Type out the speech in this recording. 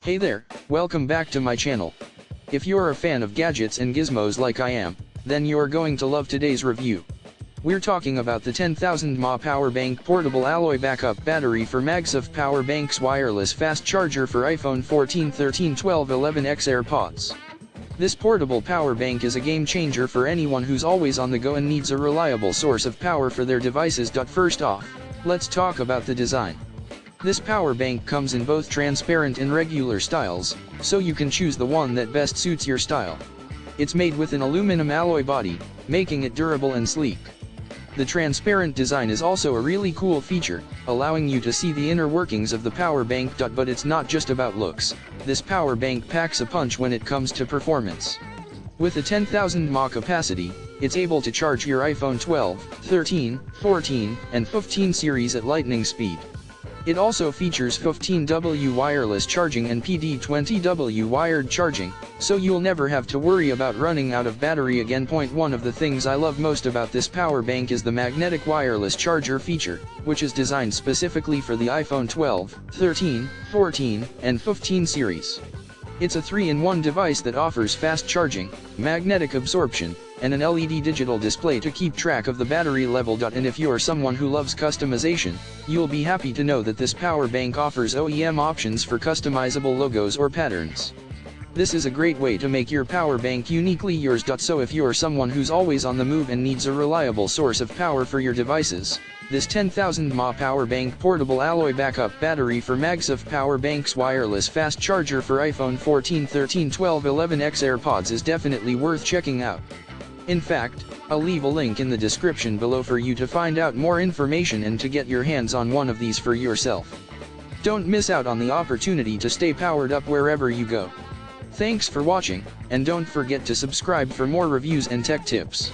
Hey there, welcome back to my channel. If you're a fan of gadgets and gizmos like I am, then you're going to love today's review. We're talking about the 10,000 mAh PowerBank portable alloy backup battery for Magsafe PowerBank's wireless fast charger for iPhone 14, 13, 12, 11X AirPods. This portable power bank is a game changer for anyone who's always on the go and needs a reliable source of power for their devices. First off, let's talk about the design. This power bank comes in both transparent and regular styles, so you can choose the one that best suits your style. It's made with an aluminum alloy body, making it durable and sleek. The transparent design is also a really cool feature, allowing you to see the inner workings of the power bank. But it's not just about looks. This power bank packs a punch when it comes to performance. With a 10,000 mAh capacity, it's able to charge your iPhone 12, 13, 14, and 15 series at lightning speed. It also features 15W wireless charging and PD20W wired charging, so you'll never have to worry about running out of battery again. One of the things I love most about this power bank is the magnetic wireless charger feature, which is designed specifically for the iPhone 12, 13, 14, and 15 series. It's a 3-in-1 device that offers fast charging, magnetic absorption, and an LED digital display to keep track of the battery level. And if you're someone who loves customization, you'll be happy to know that this power bank offers OEM options for customizable logos or patterns. This is a great way to make your power bank uniquely yours. So if you're someone who's always on the move and needs a reliable source of power for your devices, this 10,000 mAh PowerBank portable alloy backup battery for Magsafe PowerBank's wireless fast charger for iPhone 14, 13, 12, 11X AirPods is definitely worth checking out. In fact, I'll leave a link in the description below for you to find out more information and to get your hands on one of these for yourself. Don't miss out on the opportunity to stay powered up wherever you go. Thanks for watching, and don't forget to subscribe for more reviews and tech tips.